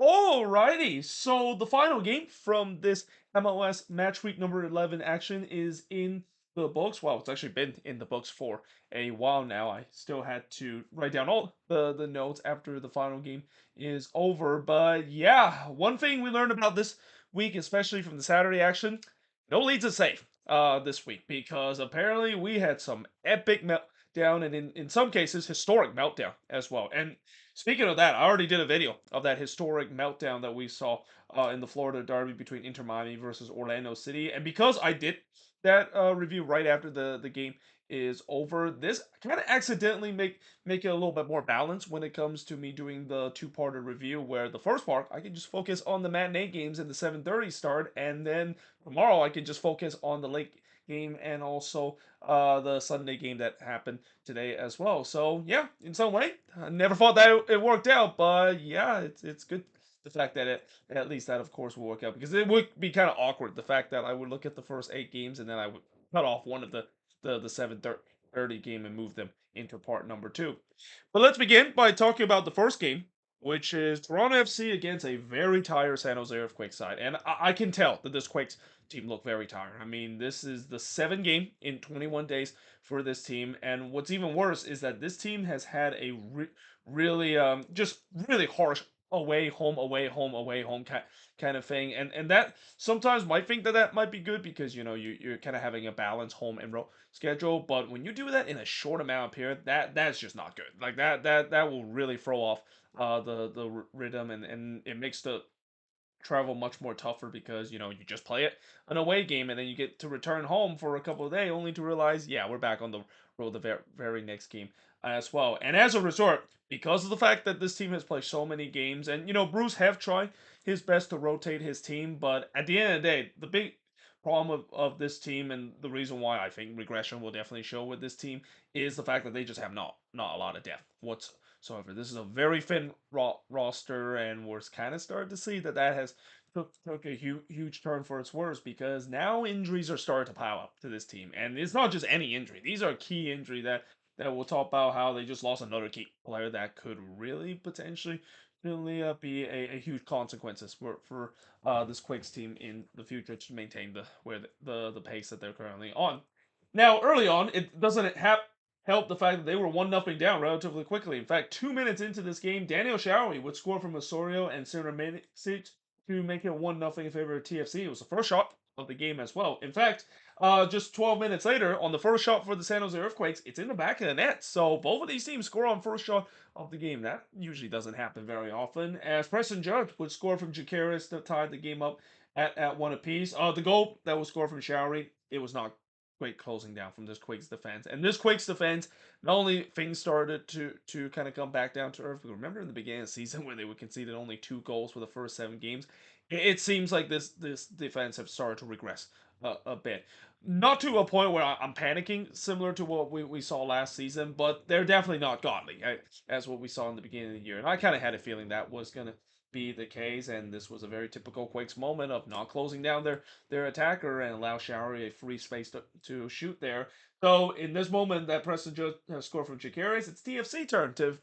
Alrighty, so the final game from this MLS Matchweek number 11 action is in the books. Well, it's actually been in the books for a while now. I still had to write down all the notes after the final game is over. But yeah, one thing we learned about this week, especially from the Saturday action, no leads is safe this week because apparently we had some epic meltdown and in some cases historic meltdown as well. And speaking of that, I already did a video of that historic meltdown that we saw in the Florida Derby between Inter Miami versus Orlando City. And because I did that review right after the game is over, this kind of accidentally make it a little bit more balanced when it comes to me doing the two-parter review. Where the first part I can just focus on the matinee games and the 7:30 start, and then tomorrow I can just focus on the late game and also the Sunday game that happened today as well. So yeah, in some way, I never thought that it worked out, but yeah, it's good. The fact that it at least that of course will work out because it would be kind of awkward. The fact that I would look at the first 8 games and then I would cut off one of the 7:30 game and move them into part number two. But let's begin by talking about the first game, which is Toronto FC against a very tired San Jose Earthquake side, and I can tell that this Quakes team look very tired. I mean, this is the seventh game in 21 days for this team. And what's even worse is that this team has had a really, just really harsh away, home, away, home, away, home kind of thing. And that sometimes might think that that might be good because, you're kind of having a balanced home and road schedule. But when you do that in a short amount of period, that's just not good. Like that will really throw off the rhythm and it makes the travel much more tougher because you just play it an away game and then you get to return home for a couple of days only to realize we're back on the road the very next game as well. And as a result, because of the fact that this team has played so many games and Bruce have tried his best to rotate his team, but at the end of the day the big problem of this team and the reason why I think regression will definitely show with this team is the fact that they just have not a lot of depth whatsoever. This is a very thin roster, and we're kind of starting to see that has took a huge turn for its worse because now injuries are starting to pile up to this team, and it's not just any injury. These are key injury that we'll talk about how they just lost another key player that could really potentially really be a huge consequences for this Quakes team in the future to maintain the pace that they're currently on. Now, early on, it doesn't help the fact that they were 1-0 down relatively quickly. In fact, 2 minutes into this game, Daniel Showery would score from Osorio and Sarah Manisic to make it 1-0 in favor of TFC. It was the first shot of the game as well. In fact, just 12 minutes later, on the first shot for the San Jose Earthquakes, it's in the back of the net. So both of these teams score on first shot of the game. That usually doesn't happen very often. As Preston Judge would score from Jacaris to tie the game up at one apiece. The goal that was scored from Showery, it was not great closing down from this Quakes defense. And this Quakes defense, not only things started to kind of come back down to earth. Remember in the beginning of the season where they would conceded only 2 goals for the first 7 games? It seems like this defense have started to regress a bit. Not to a point where I'm panicking, similar to what we saw last season, but they're definitely not godly, as what we saw in the beginning of the year. And I kind of had a feeling that was going to be the case, and this was a very typical Quakes moment of not closing down their attacker and allow Showery a free space to shoot there. So in this moment that Preston just has scored from Jacaris, it's TFC turn to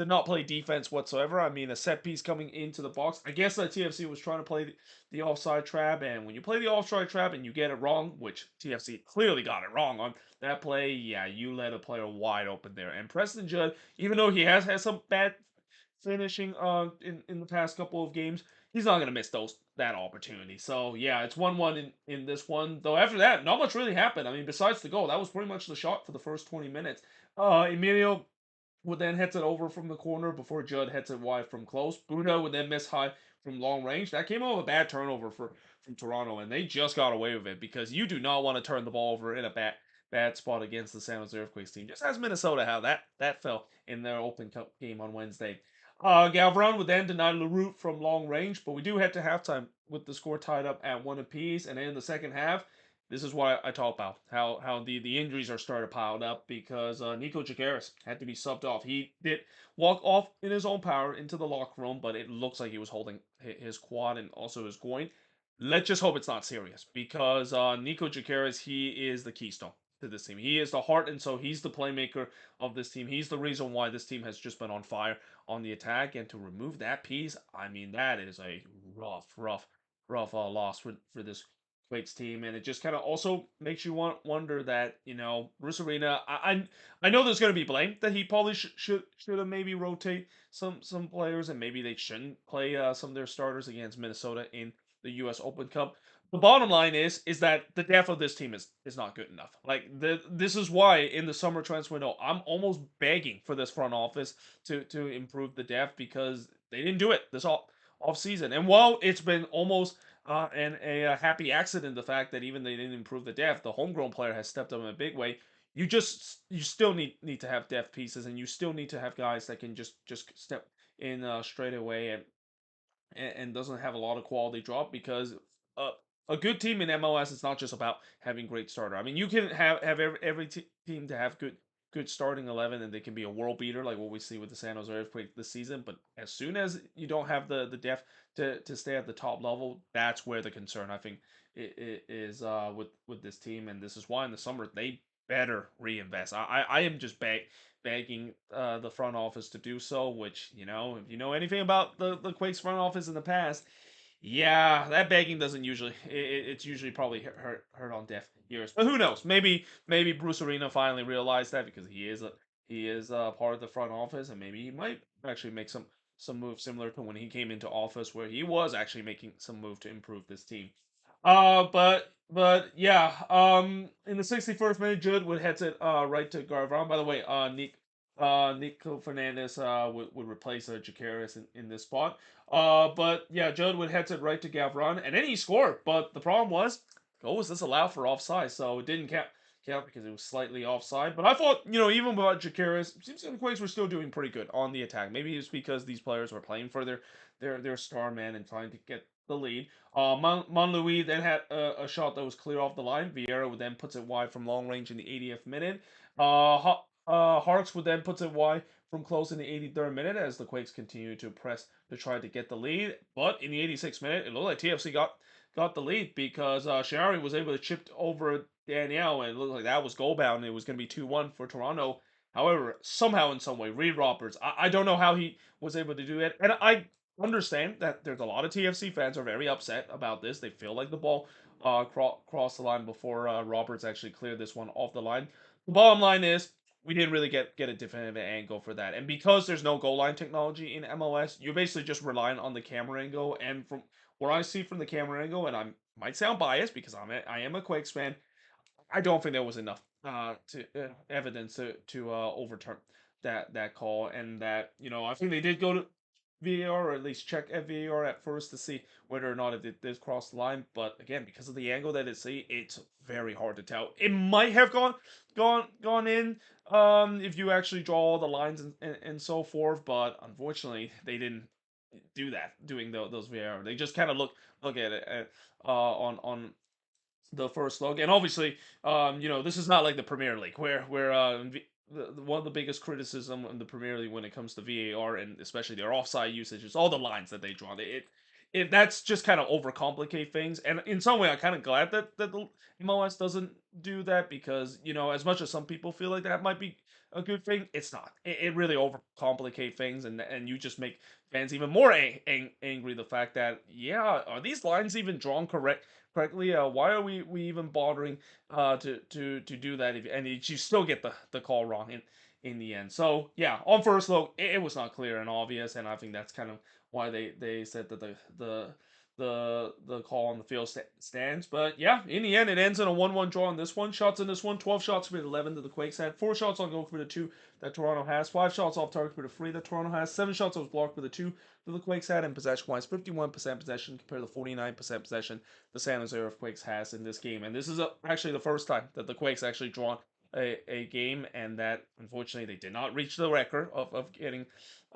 not play defense whatsoever. I mean, a set piece coming into the box. I guess that TFC was trying to play the offside trap, and when you play the offside trap and you get it wrong, which TFC clearly got it wrong on that play, yeah, you let a player wide open there. And Preston Judd, even though he has had some bad finishing in the past couple of games, he's not gonna miss that opportunity. So yeah, it's 1-1 in this one. Though after that, not much really happened. I mean, besides the goal, that was pretty much the shot for the first 20 minutes. Emilio would then hits it over from the corner before Judd hits it wide from close. Bruno would then miss high from long range. That came out of a bad turnover from Toronto, and they just got away with it because you do not want to turn the ball over in a bad spot against the San Jose Earthquakes team. Just as Minnesota how that fell in their Open Cup game on Wednesday. Galvran would then deny LaRue from long range, but we do head to halftime with the score tied up at one apiece. And then in the second half, this is what I talk about how the injuries are started piled up because Nico Jacaris had to be subbed off. He did walk off in his own power into the locker room, but it looks like he was holding his quad and also his groin. Let's just hope it's not serious because Nico Jacaris, he is the keystone to this team. He is the heart and soul. He's the playmaker of this team. He's the reason why this team has just been on fire on the attack. And to remove that piece, I mean, that is a rough loss for this Quakes team. And it just kind of also makes you wonder that, Bruce Arena, I know there's going to be blame that he probably should have maybe rotate some players, and maybe they shouldn't play some of their starters against Minnesota in the U.S. Open Cup. The bottom line is that the depth of this team is not good enough. Like this is why in the summer transfer window, I'm almost begging for this front office to improve the depth, because they didn't do it this off season. And while it's been almost a happy accident, the fact that even they didn't improve the depth, the homegrown player has stepped up in a big way. You still need to have depth pieces, and you still need to have guys that can just step in straight away and doesn't have a lot of quality drop, because uh, a good team in MLS is not just about having great starter. I mean, you can have every team to have good starting 11, and they can be a world beater like what we see with the San Jose Earthquake this season. But as soon as you don't have the depth to stay at the top level, that's where the concern, I think, is with this team. And this is why in the summer they better reinvest. I am just begging the front office to do so, which, if you know anything about the Quakes front office in the past, yeah, that begging doesn't usually. It's usually probably hurt on deaf ears. But who knows? Maybe Bruce Arena finally realized that, because he is part of the front office, and maybe he might actually make some moves similar to when he came into office, where he was actually making some move to improve this team. But yeah, in the 61st minute, Judd would heads it right to Garvan. By the way, Nico Fernandez would replace Jacaris in this spot. But yeah, Judd would heads it right to Gavron, and then he scored. But the problem was, goal was disallowed for offside, so it didn't count because it was slightly offside. But I thought, even without Jacaris, seems like the Quakes were still doing pretty good on the attack. Maybe it's because these players were playing for their star man and trying to get the lead. Monlouis then had a shot that was clear off the line. Vieira would then puts it wide from long range in the 80th minute. Harks would then puts it wide from close in the 83rd minute, as the Quakes continue to press to try to get the lead. But in the 86th minute, it looked like TFC got the lead, because Shari was able to chip over Danielle, and it looked like that was goal bound. It was going to be 2-1 for Toronto. However, somehow in some way, Reed Roberts, I don't know how he was able to do it. And I understand that there's a lot of TFC fans are very upset about this. They feel like the ball crossed the line before Roberts actually cleared this one off the line. The bottom line is, we didn't really get a definitive angle for that. And because there's no goal line technology in MLS, you're basically just relying on the camera angle. And from what I see from the camera angle, and I might sound biased because I am a Quakes fan, I don't think there was enough to evidence to overturn that call. And that, I think they did go to VAR, or at least check at VAR at first to see whether or not it did cross the line. But again, because of the angle that it's very hard to tell. It might have gone in if you actually draw all the lines and so forth. But unfortunately, they didn't do that doing those VAR. They just kind of look at it on the first look. And obviously, this is not like the Premier League, where one of the biggest criticism in the Premier League when it comes to VAR, and especially their offside usage, is all the lines that they draw. It that's just kind of overcomplicate things. And in some way, I'm kind of glad that the MLS doesn't do that, because, as much as some people feel like that might be a good thing, it's not. It really overcomplicate things, and you just make fans even more angry. The fact that, yeah, are these lines even drawn correctly? Why are we even bothering to do that? And you still get the call wrong in the end. So yeah, on first look, it was not clear and obvious, and I think that's kind of why they said that the call on the field stands. But yeah, in the end, it ends in a 1-1 draw in this one. Shots in this one: 12 shots for the 11 that the Quakes had, 4 shots on goal for the 2 that Toronto has, 5 shots off target for the 3 that Toronto has, 7 shots that was blocked for the 2 that the Quakes had, and possession-wise, 51% possession compared to 49% possession the San Jose Earthquakes has in this game. And this is actually the first time that the Quakes actually drawn a game, and that unfortunately they did not reach the record of getting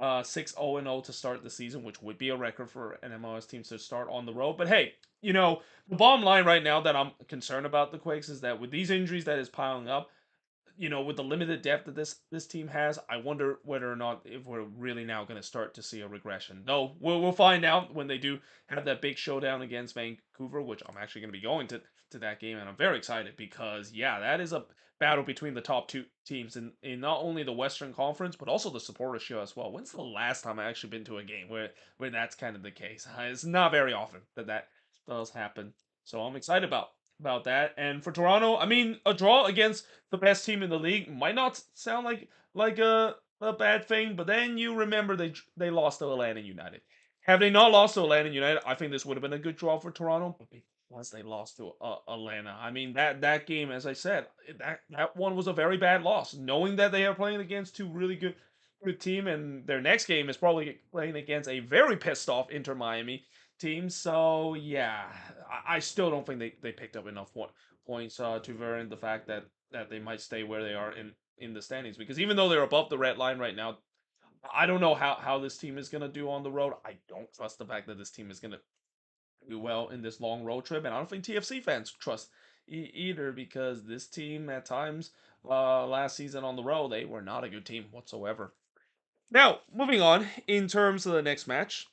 6-0-0 to start the season, which would be a record for an MLS team to start on the road. But hey, the bottom line right now that I'm concerned about the Quakes is that with these injuries that is piling up, with the limited depth that this team has, I wonder whether or not if we're really now going to start to see a regression. No, we'll find out when they do have that big showdown against Vancouver, which I'm actually going to be going to that game, and I'm very excited because yeah, that is a battle between the top two teams in not only the Western Conference but also the Supporters Shield as well. When's the last time I actually been to a game where that's kind of the case? It's not very often that does happen. So I'm excited about that. And for Toronto, I mean, a draw against the best team in the league might not sound like a bad thing, but then you remember they lost to Atlanta United. Have they not lost to Atlanta United, I think this would have been a good draw for Toronto. But once they lost to Atlanta, I mean that game, as I said, that one was a very bad loss. Knowing that they are playing against two really good team, and their next game is probably playing against a very pissed off Inter Miami team. So yeah, I still don't think they picked up enough points to warrant the fact that they might stay where they are in the standings. Because even though they're above the red line right now, I don't know how this team is gonna do on the road. I don't trust the fact that this team is gonna do well in this long road trip, and I don't think TFC fans trust either because this team at times last season on the road they were not a good team whatsoever. Now moving on in terms of the next match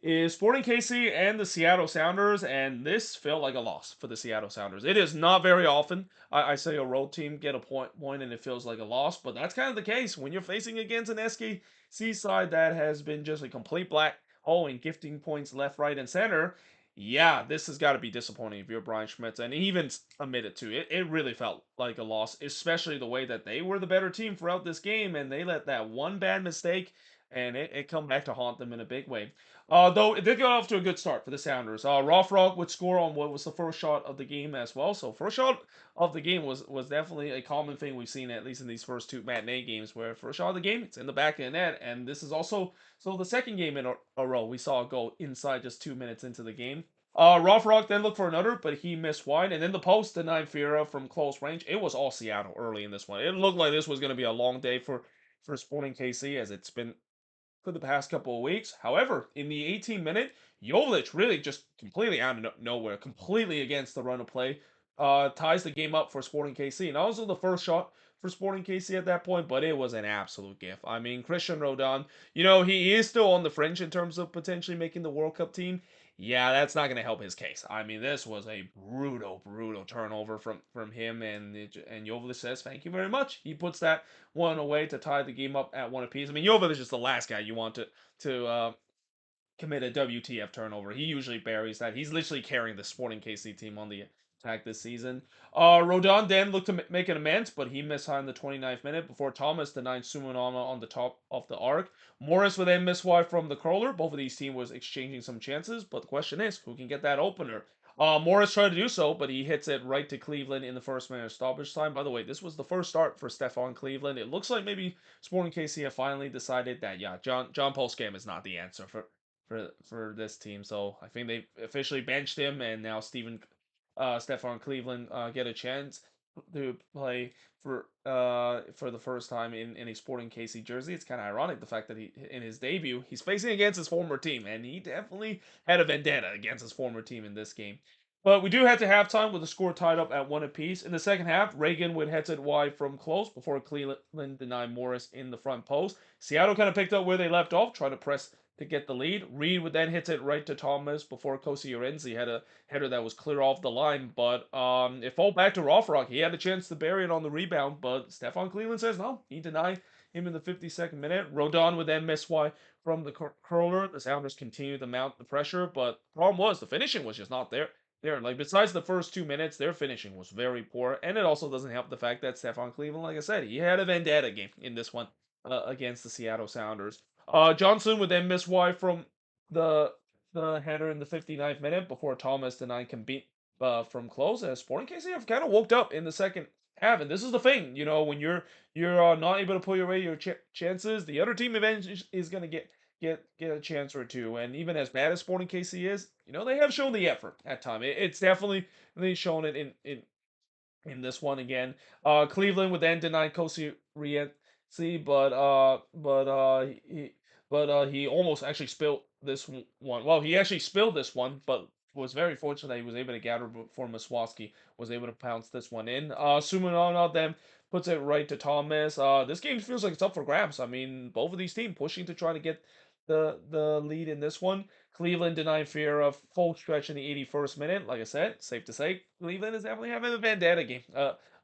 is Sporting KC and the Seattle Sounders, and this felt like a loss for the Seattle Sounders. It is not very often I say a road team get a point and it feels like a loss, but that's kind of the case when you're facing against an SKC side that has been just a complete black hole and gifting points left, right, and center. Yeah, this has got to be disappointing if you're Brian Schmitz, and he even admitted to it. It really felt like a loss, especially the way that they were the better team throughout this game, and they let that one bad mistake and it come back to haunt them in a big way. Though it did get off to a good start for the Sounders. Rothrock would score on what was the first shot of the game as well. So first shot of the game was definitely a common thing we've seen at least in these first two matinee games, where first shot of the game it's in the back of the net, and this is also so the second game in a row we saw a goal inside just 2 minutes into the game. Rothrock then looked for another, but he missed wide, and then the post denied Fiera from close range. It was all Seattle early in this one. It looked like this was going to be a long day for Sporting KC, as it's been for the past couple of weeks. However, in the 18-minute, Jovic really just completely out of nowhere, completely against the run of play, ties the game up for Sporting KC. And also the first shot for Sporting KC at that point, but it was an absolute gift. I mean, Christian Rodon, he is still on the fringe in terms of potentially making the World Cup team. Yeah, that's not going to help his case. I mean, this was a brutal turnover from him, and Jovic says thank you very much. He puts that one away to tie the game up at one apiece. I mean, Jovic is just the last guy you want to commit a WTF turnover. He usually buries that. He's literally carrying the Sporting KC team on the attack this season. Rodon then looked to make an amends, but he missed on the 29th minute before Thomas denied Sumanama on the top of the arc. Morris would then miss wide from the curler. Both of these teams was exchanging some chances, but the question is, who can get that opener? Morris tried to do so, but he hits it right to Cleveland in the first minute of stoppage time. By the way, this was the first start for Stefan Cleveland. It looks like maybe Sporting KC have finally decided that, yeah, John Postgame is not the answer for this team. So I think they officially benched him, and now Stefan Cleveland get a chance to play for the first time in a Sporting KC jersey. It's kind of ironic the fact that he in his debut he's facing against his former team, and he definitely had a vendetta against his former team in this game. But we do head to halftime with the score tied up at one apiece. In the second half, Reagan would head it wide from close before Cleveland denied Morris in the front post. Seattle kind of picked up where they left off, trying to press to get the lead. Reed would then hit it right to Thomas before Kosi Urenzi had a header that was clear off the line. But it fell back to Rothrock. He had a chance to bury it on the rebound, but Stefan Cleveland says no. He denied him in the 52nd minute. Rodon would then miss wide from the curler. The Sounders continued to mount the pressure, but the problem was the finishing was just not there. Like besides the first 2 minutes, their finishing was very poor, and it also doesn't help the fact that Stefan Cleveland, like I said, he had a vendetta game in this one against the Seattle Sounders. Johnson would then miss wide from the the header in the 59th minute before Thomas denied can beat from close. As Sporting KC have kind of woke up in the second half, and this is the thing, when you're not able to pull away your chances, the other team eventually is going to get a chance or two. And even as bad as Sporting KC is, they have shown the effort at time. It's definitely they shown it in this one again. Cleveland would then deny Kosi Rienzi, but he almost actually spilled this one. Well, he actually spilled this one, but was very fortunate that he was able to gather before Maswowski was able to pounce this one in. Sumanona then puts it right to Thomas. This game feels like it's up for grabs. I mean, both of these teams pushing to try to get the lead in this one. Cleveland denying fear of full stretch in the 81st minute. Like I said, safe to say, Cleveland is definitely having a vendetta game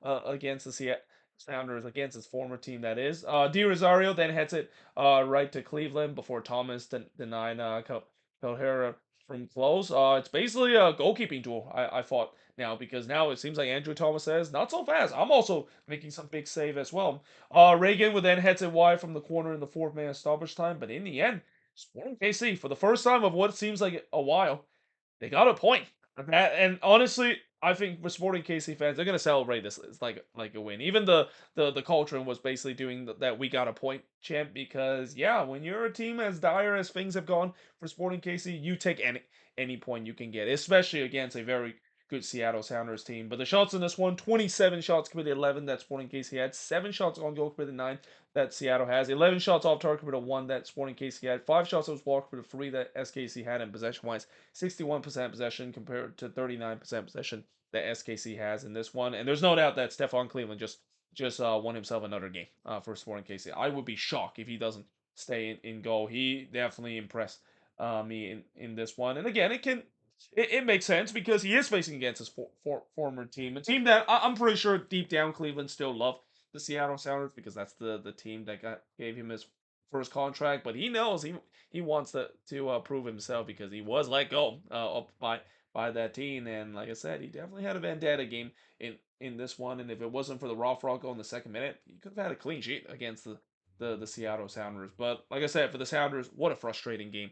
against the Seattle Sounders, against his former team, that is. Di Rosario then heads it right to Cleveland before Thomas denying Cohera from close. It's basically a goalkeeping duel, I thought now, because now it seems like Andrew Thomas says, not so fast. I'm also making some big save as well. Reagan would then heads it wide from the corner in the fourth man stoppage time, but in the end, Sporting KC, for the first time of what seems like a while, they got a point. And honestly, I think for Sporting KC fans, they're gonna celebrate this. It's like a win. Even the culture was basically doing that. We got a point chant, because yeah, when you're a team as dire as things have gone for Sporting KC, you take any point you can get, especially against a very good Seattle Sounders team. But the shots in this one, 27 shots committed, 11 that Sporting KC had, 7 shots on goal committed, 9 that Seattle has, 11 shots off target committed, 1 that Sporting KC had, 5 shots that was blocked committed, 3 that SKC had, and possession wise, 61% possession compared to 39% possession that SKC has in this one. And there's no doubt that Stefan Cleveland just won himself another game for Sporting KC. I would be shocked if he doesn't stay in goal. He definitely impressed me in this one. And again, it makes sense because he is facing against his former team, a team that I'm pretty sure deep down Cleveland still love the Seattle Sounders, because that's the team that gave him his first contract. But he knows he wants to prove himself, because he was let go up by that team. And like I said, he definitely had a vendetta game in this one. And if it wasn't for the Raw Frog goal in the second minute, he could have had a clean sheet against the Seattle Sounders. But like I said, for the Sounders, what a frustrating game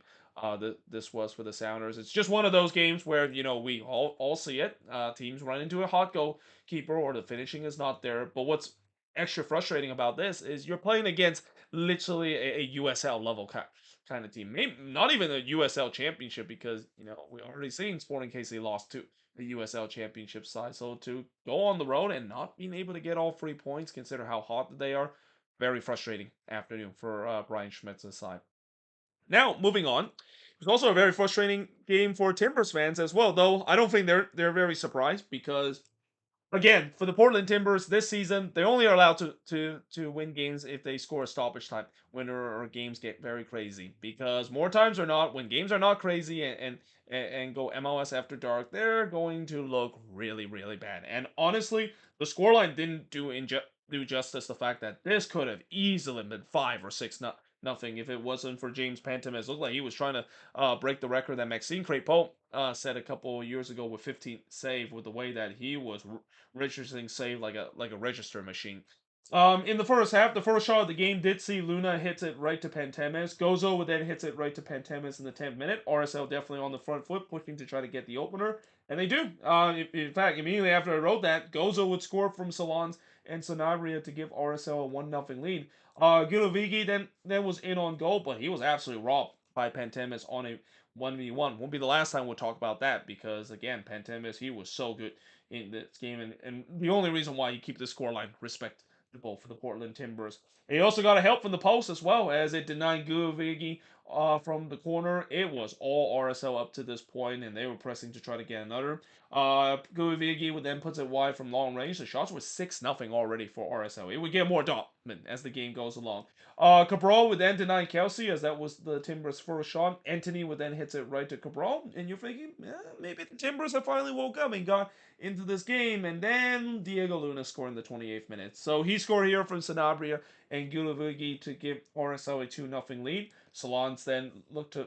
this was for the Sounders. It's just one of those games where, we all see it. Teams run into a hot goalkeeper, or the finishing is not there. But what's extra frustrating about this is you're playing against literally a USL level kind of team. Maybe not even a USL championship, because we already seen Sporting KC lost to the USL championship side. So to go on the road and not being able to get all 3 points, consider how hot they are, very frustrating afternoon for Brian Schmitz's side. Now, moving on. It was also a very frustrating game for Timbers fans as well, though I don't think they're very surprised, because again, for the Portland Timbers this season, they only are allowed to win games if they score a stoppage time winner, or games get very crazy. Because more times or not, when games are not crazy and go MLS after dark, they're going to look really, really bad. And honestly, the scoreline didn't do justice the fact that this could have easily been 5 or 6 nothing if it wasn't for James Pantemis. It looked like he was trying to break the record that Maxime Crépeau set a couple years ago with 15 save, with the way that he was registering save like a register machine. In the first half, the first shot of the game did see Luna hits it right to Pantemis. Gozo would then hits it right to Pantemis in the 10th minute. RSL definitely on the front foot, pushing to try to get the opener, and they do. In fact, immediately after I wrote that, Gozo would score from Salons and Sanabria to give RSL a 1-0 lead. Gilovigi then was in on goal, but he was absolutely robbed by Pantemis on a 1v1. Won't be the last time we'll talk about that, because again, Pantemis, he was so good in this game, and the only reason why you keep the scoreline respectable for the Portland Timbers. And he also got a help from the post as well, as it denied Gilovigi from the corner. It was all RSL up to this point, and they were pressing to try to get another. Gilovigi would then puts it wide from long range. The shots were 6-0 already for RSL. It would get more dominant as the game goes along. Cabral would then deny Kelsey, as that was the Timbers' first shot. Anthony would then hits it right to Cabral, and you're thinking, maybe the Timbers have finally woke up and got into this game. And then Diego Luna scored in the 28th minute. So he scored here from Sanabria and Gilovigi to give RSL a 2-0 lead. Salons then looked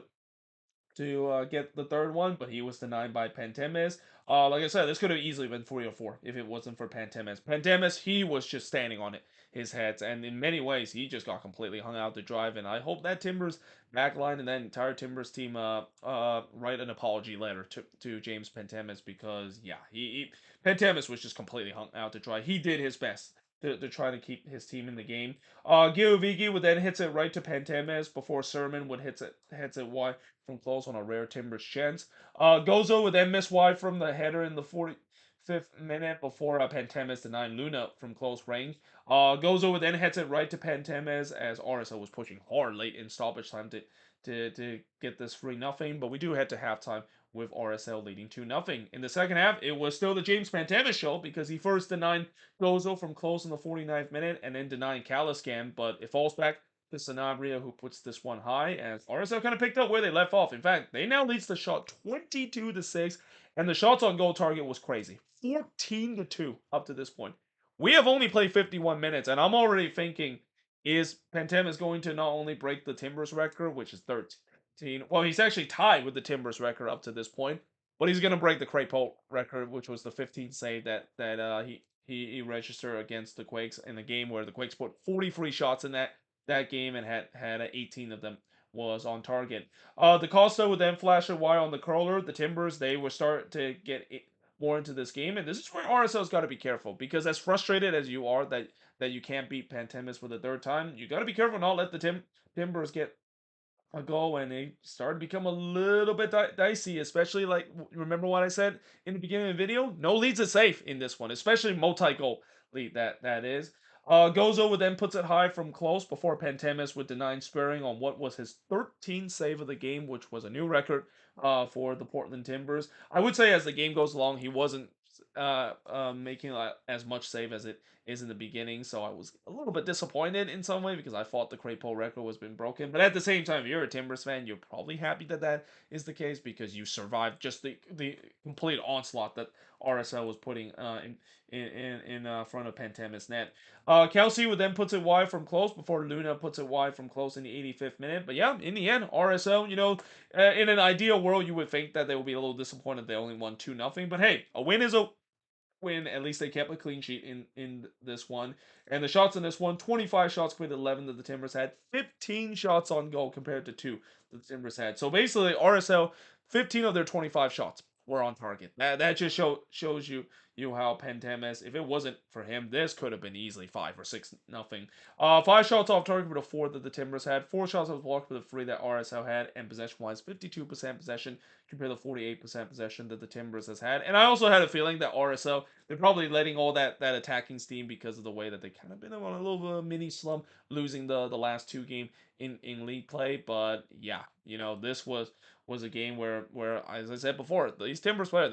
to get the third one, but he was denied by Pantemis. Like I said, this could have easily been 3-4 if it wasn't for Pantemis. Pantemis, he was just standing on his head, and in many ways, he just got completely hung out to drive. And I hope that Timbers backline and that entire Timbers team write an apology letter to James Pantemis, because yeah, he Pantemis was just completely hung out to dry. He did his best to try to keep his team in the game. Giovigi would then hits it right to Pantemis before Sermon would hits it wide from close on a rare Timbers chance. Gozo would then miss wide from the header in the 45th minute before Pantemis denied Luna from close range. Gozo would then hits it right to Pantemis, as RSL was pushing hard late in stoppage time to get this 3-0, but we do head to halftime with RSL leading 2-0. In the second half, it was still the James Pantemis show because he first denied Gozo from close in the 49th minute and then denying Caliscan, but it falls back to Sanabria who puts this one high as RSL kind of picked up where they left off. In fact, they now leads the shot 22-6, and the shots on goal target was crazy. 14-2 up to this point. We have only played 51 minutes, and I'm already thinking, is Pantemis going to not only break the Timbers record, which is 13? Well, he's actually tied with the Timbers record up to this point, but he's going to break the Crapo record, which was the 15th save that he registered against the Quakes in a game where the Quakes put 43 shots in that game and had 18 of them was on target. The Costa would then flash a wire on the curler. The Timbers, they were start to get more into this game, and this is where RSL's got to be careful because as frustrated as you are that you can't beat Pantemis for the third time, you got to be careful not let the Timbers get a goal, and they started to become a little bit dicey, especially like remember what I said in the beginning of the video? No leads is safe in this one, especially multi-goal lead that is. Gozo would then puts it high from close before Pantemis would deny squaring on what was his 13th save of the game, which was a new record for the Portland Timbers. I would say as the game goes along, he wasn't making as much save as it is in the beginning, so I was a little bit disappointed in some way because I thought the Crapo record was been broken. But at the same time, if you're a Timbers fan, you're probably happy that is the case because you survived just the complete onslaught that RSL was putting in front of Pantemis net. Kelsey would then puts it wide from close before Luna puts it wide from close in the 85th minute. But yeah, in the end, RSL, in an ideal world, you would think that they would be a little disappointed they only won 2-0. But hey, a win is a win. At least they kept a clean sheet in this one. And the shots in this one, 25 shots compared to 11 that the Timbers had, 15 shots on goal compared to 2 that the Timbers had. So basically, RSL, 15 of their 25 shots were on target. That just shows you how Pantemis, if it wasn't for him, this could have been easily 5 or 6-0. 5 shots off target for the 4 that the Timbers had, 4 shots off blocked for the 3 that RSL had, and possession-wise, 52% possession compared to 48% possession that the Timbers has had. And I also had a feeling that RSL, they're probably letting all that attacking steam because of the way that they kind of been on a little bit of a mini slump, losing the last 2 games in league play. But yeah, this was a game where as I said before, these Timbers players,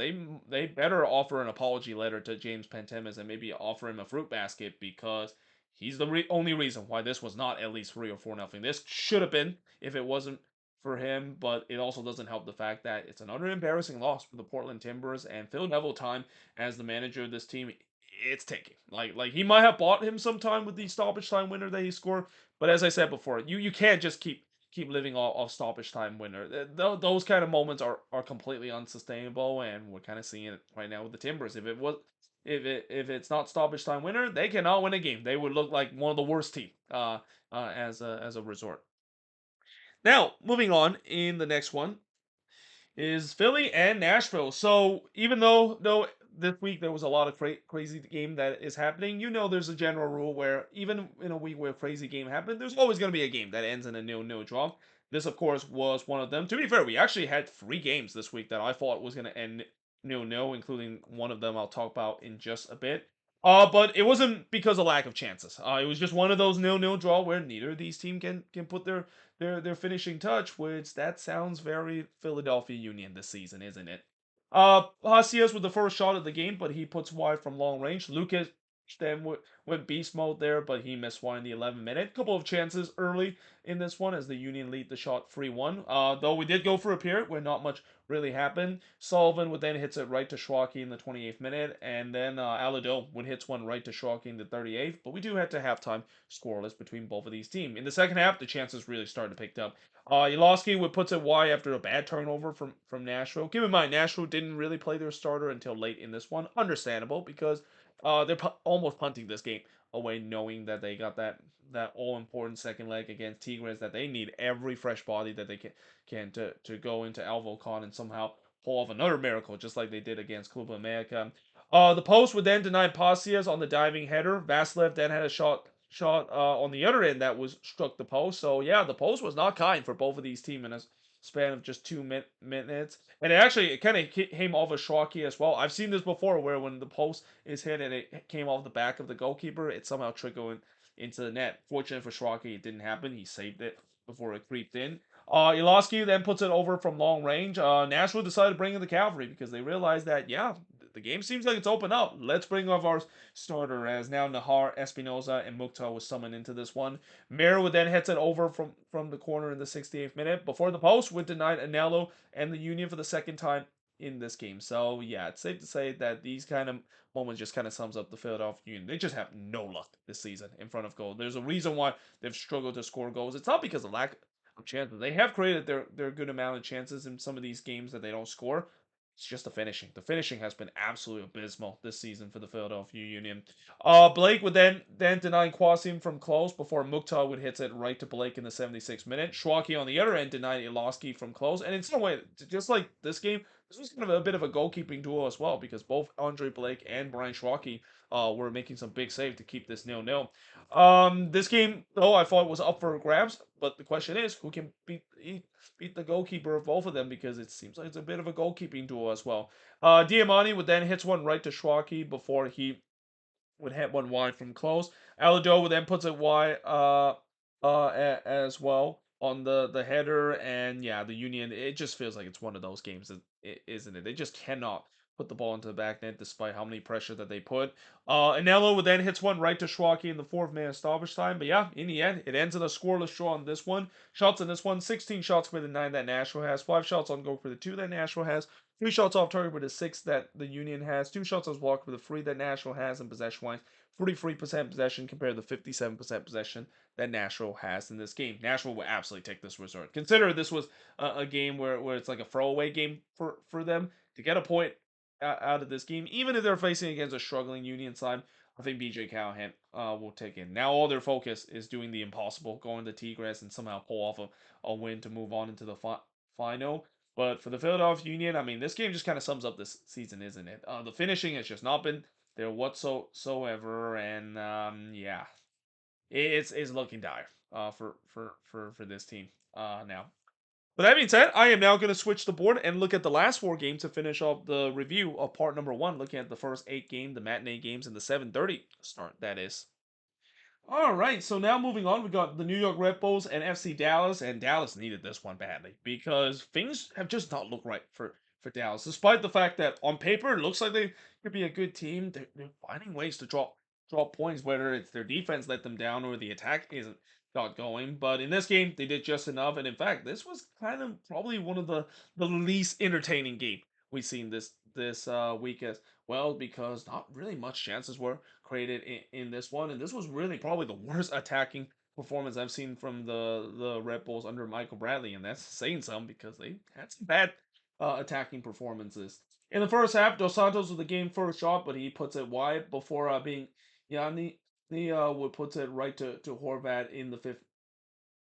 they better offer an apology letter to James Pantemis and maybe offer him a fruit basket because he's the only reason why this was not at least 3 or 4-0. This should have been if it wasn't for him, but it also doesn't help the fact that it's another embarrassing loss for the Portland Timbers, and Phil Neville time as the manager of this team, it's taking. Like he might have bought him some time with the stoppage time winner that he scored, but as I said before, you can't just keep living off stoppage time winner. Those kind of moments are completely unsustainable, and we're kind of seeing it right now with the Timbers. If it's not stoppage time winner, they cannot win a game. They would look like one of the worst team as a resort. Now, moving on in the next one is Philly and Nashville. So even though this week there was a lot of crazy game that is happening, there's a general rule where even in a week where a crazy game happened, there's always going to be a game that ends in a 0-0 draw. This, of course, was one of them. To be fair, we actually had 3 games this week that I thought was going to end 0-0, including one of them I'll talk about in just a bit. But it wasn't because of lack of chances. It was just one of those 0-0 draw where neither of these teams can put their finishing touch, which that sounds very Philadelphia Union this season, isn't it? Hacias with the first shot of the game, but he puts wide from long range. Lucas then went beast mode there, but he missed one in the 11th minute. Couple of chances early in this one as the Union lead the shot 3-1. Though we did go for a period where not much really happened. Sullivan would then hits it right to Schwalke in the 28th minute, and then Alado would hits one right to Schwalke in the 38th. But we do head to halftime scoreless between both of these teams. In the second half, the chances really started to pick up. Yalowski would puts it wide after a bad turnover from Nashville. Keep in mind, Nashville didn't really play their starter until late in this one. Understandable because they're almost punting this game away, knowing that they got that all important second leg against Tigres that they need every fresh body that they can to go into Alvocon and somehow pull off another miracle, just like they did against Club America. The post would then deny Pasias on the diving header. Vasilev then had a shot on the other end that was struck the post. So yeah, the post was not kind for both of these teams in a span of just 2 minutes. And it kind of came off of Schwalke as well. I've seen this before where when the post is hit and it came off the back of the goalkeeper, it somehow trickled into the net. Fortunate for Schwalke, it didn't happen. He saved it before it creeped in. Iloski then puts it over from long range. Nashville decided to bring in the cavalry because they realized that, yeah, the game seems like it's open up. Let's bring off our starter, as now Nahar, Espinoza, and Mukhtar was summoned into this one. Miro then hits it over from the corner in the 68th minute. Before the post, would denied Anello and the Union for the second time in this game. So, yeah, it's safe to say that these kind of moments just kind of sums up the Philadelphia Union. They just have no luck this season in front of goal. There's a reason why they've struggled to score goals. It's not because of lack of chances. They have created their good amount of chances in some of these games that they don't score. It's just the finishing. The finishing has been absolutely abysmal this season for the Philadelphia Union. Blake would then deny Kwasim from close before Mukhtar would hit it right to Blake in the 76th minute. Schwalke on the other end denied Iloski from close. And in some way, just like this game, this was kind of a bit of a goalkeeping duel as well, because both Andre Blake and Brian Schwalke were making some big saves to keep this 0-0. This game, though, I thought was up for grabs, but the question is, who can beat the goalkeeper of both of them, because it seems like it's a bit of a goalkeeping duel as well. Diamani would then hits one right to Schwalke before he would hit one wide from close. Alado would then puts it wide as well on the header, and yeah, the Union, it just feels like it's one of those games, isn't it? They just cannot put the ball into the back net despite how many pressure that they put. Anello would then hits one right to Schwalke in the 4th minute stoppage time, but yeah, in the end, it ends in a scoreless draw on this one. Shots in this one: 16 shots for the 9 that Nashville has, 5 shots on goal for the 2 that Nashville has, 3 shots off target with the 6 that the Union has, 2 shots as blocked with the 3 that Nashville has, and possession-wise, 43% possession compared to 57% possession that Nashville has in this game. Nashville will absolutely take this result. Consider this was a game where it's like a throwaway game for them. To get a point out of this game, even if they're facing against a struggling Union side, I think BJ Callahan will take it. Now all their focus is doing the impossible, going to Tigres and somehow pull off a win to move on into the final. But for the Philadelphia Union, I mean, this game just kind of sums up this season, isn't it? The finishing has just not been there whatsoever, and yeah, it's looking dire for this team now. With that being said, I am now going to switch the board and look at the last 4 games to finish off the review of part number 1, looking at the first 8 games, the matinee games, and the 7:30 start. That is. All right, so now moving on, we got the New York Red Bulls and FC Dallas, and Dallas needed this one badly because things have just not looked right for Dallas. Despite the fact that on paper it looks like they could be a good team, they're finding ways to drop points, whether it's their defense let them down or the attack isn't got going. But in this game, they did just enough, and in fact, this was kind of probably one of the least entertaining game we've seen this week as well, because not really much chances were created in this one, and this was really probably the worst attacking performance I've seen from the Red Bulls under Michael Bradley, and that's saying some because they had some bad attacking performances. In the first half, Dos Santos with the game first shot, but he puts it wide before being Yanni would puts it right to Horvat in the 5th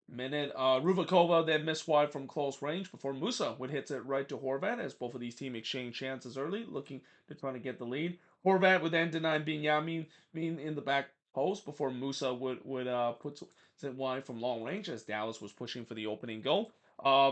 minute. Ruvakova then missed wide from close range before Musa would hit it right to Horvat, as both of these teams exchange chances early, looking to try to get the lead. Horvat would then deny Binyamin in the back post before Musa would put it wide from long range, as Dallas was pushing for the opening goal.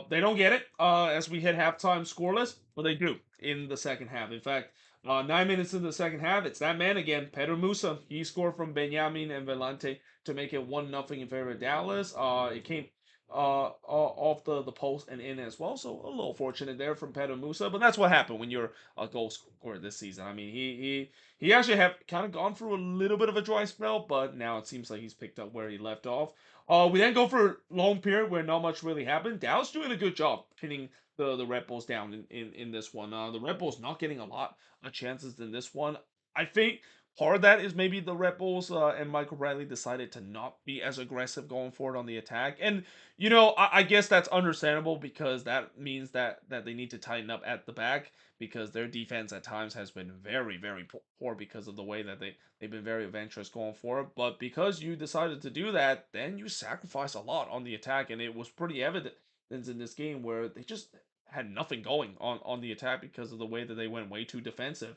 They don't get it as we hit halftime scoreless, but they do in the second half. In fact, 9 minutes into the second half, it's that man again, Pedro Musa. He scored from Benjamin and Velante to make it 1-0 in favor of Dallas. It came off the post and in as well, so a little fortunate there from Pedro Musa. But that's what happened when you're a goal scorer this season. I mean, he actually have kind of gone through a little bit of a dry spell, but now it seems like he's picked up where he left off. We then go for a long period where not much really happened. Dallas doing a good job pinning the Red Bulls down in this one. The Red Bulls not getting a lot of chances in this one. I think part of that is maybe the Red Bulls and Michael Bradley decided to not be as aggressive going forward on the attack. And, I guess that's understandable, because that means that they need to tighten up at the back, because their defense at times has been very, very poor because of the way that they've been very adventurous going forward. But because you decided to do that, then you sacrifice a lot on the attack. And it was pretty evident in this game where they just had nothing going on the attack because of the way that they went way too defensive.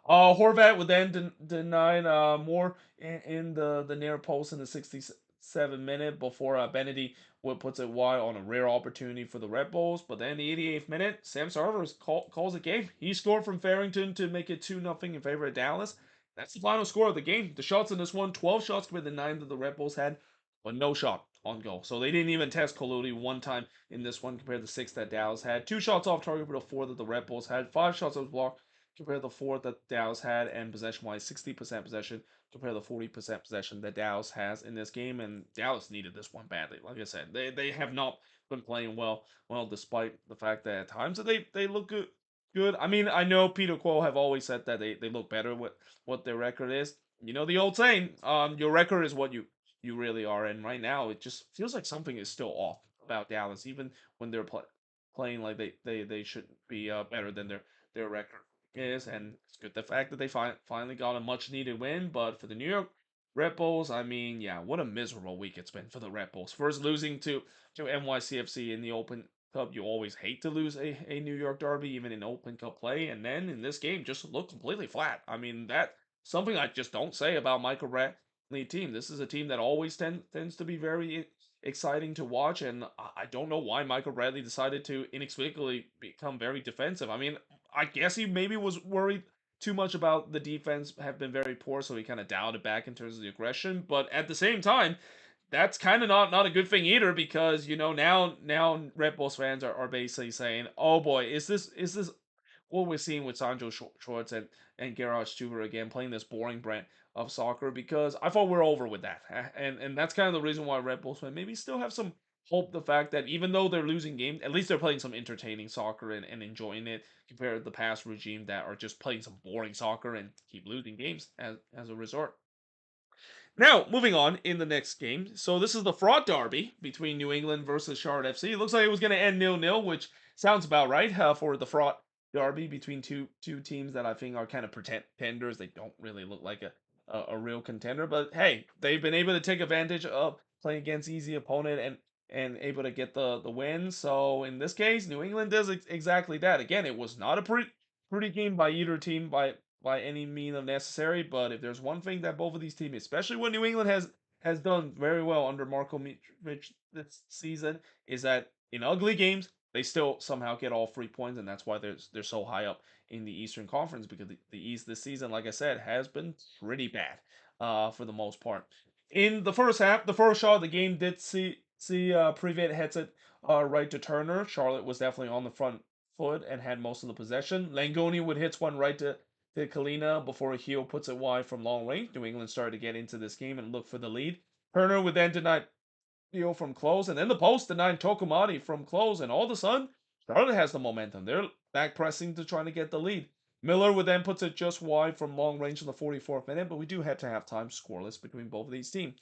Horvat would then deny more in the near post in the 67th minute before Benedy would puts it wide on a rare opportunity for the Red Bulls. But then the 88th minute, Sam Sarver calls a game. He scored from Farrington to make it 2-0 in favor of Dallas. That's the final score of the game. The shots in this one, 12 shots with the 9 that the Red Bulls had, but no shot on goal. So they didn't even test Coludi one time in this one compared to 6 that Dallas had. 2 shots off target for the 4 that the Red Bulls had. 5 shots on block compared to the 4 that Dallas had. And possession-wise, 60% possession compared to the 40% possession that Dallas has in this game. And Dallas needed this one badly. Like I said, they have not been playing well, despite the fact that at times that they look good. I mean, I know Peter Quill have always said that they look better with what their record is. You know the old saying, your record is what you really are. And right now, it just feels like something is still off about Dallas, even when they're playing like they should be better than their record is. And it's good the fact that they finally got a much needed win. But for the New York Red Bulls, I mean, yeah, what a miserable week it's been for the Red Bulls. First losing to NYCFC in the Open Cup. You always hate to lose a New York derby, even in Open Cup play. And then in this game, just looked completely flat. I mean, that something I just don't say about Michael Bradley team. This is a team that always tends to be very exciting to watch, and I don't know why Michael Bradley decided to inexplicably become very defensive. I mean, I guess he maybe was worried too much about the defense have been very poor, so he kind of dialed it back in terms of the aggression. But at the same time, that's kind of not a good thing either, because now Red Bulls fans are basically saying, oh boy, is this what we're seeing with Sancho Schwartz and Gerard Stuber again playing this boring brand of soccer, because I thought we're over with that. And that's kind of the reason why Red Bulls fans maybe still have some hope, the fact that even though they're losing games, at least they're playing some entertaining soccer and enjoying it, compared to the past regime that are just playing some boring soccer and keep losing games as a result. Now, moving on in the next game. So this is the fraud derby between New England versus Charlotte FC. It looks like it was going to end 0-0, which sounds about right for the fraud derby between two teams that I think are kind of pretenders. They don't really look like a real contender, but hey, they've been able to take advantage of playing against easy opponent and able to get the win. So in this case, New England does exactly that. Again, it was not a pretty game by either team by any means of necessary. But if there's one thing that both of these teams, especially when New England has done very well under Marco Mitrovic this season, is that in ugly games they still somehow get all 3 points, and that's why they're so high up in the Eastern Conference, because the East this season, like I said, has been pretty bad for the most part. In the first half, the first shot of the game did see Privet hits it right to Turner. Charlotte was definitely on the front foot and had most of the possession. Langoni would hit one right to Kalina before Heel puts it wide from long range. New England started to get into this game and look for the lead. Turner would then deny Theo from close, and then the post denied Tokomati from close, and all of a sudden, Charlotte has the momentum. They're back pressing to trying to get the lead. Miller would then puts it just wide from long range in the 44th minute, but we do head to halftime scoreless between both of these teams.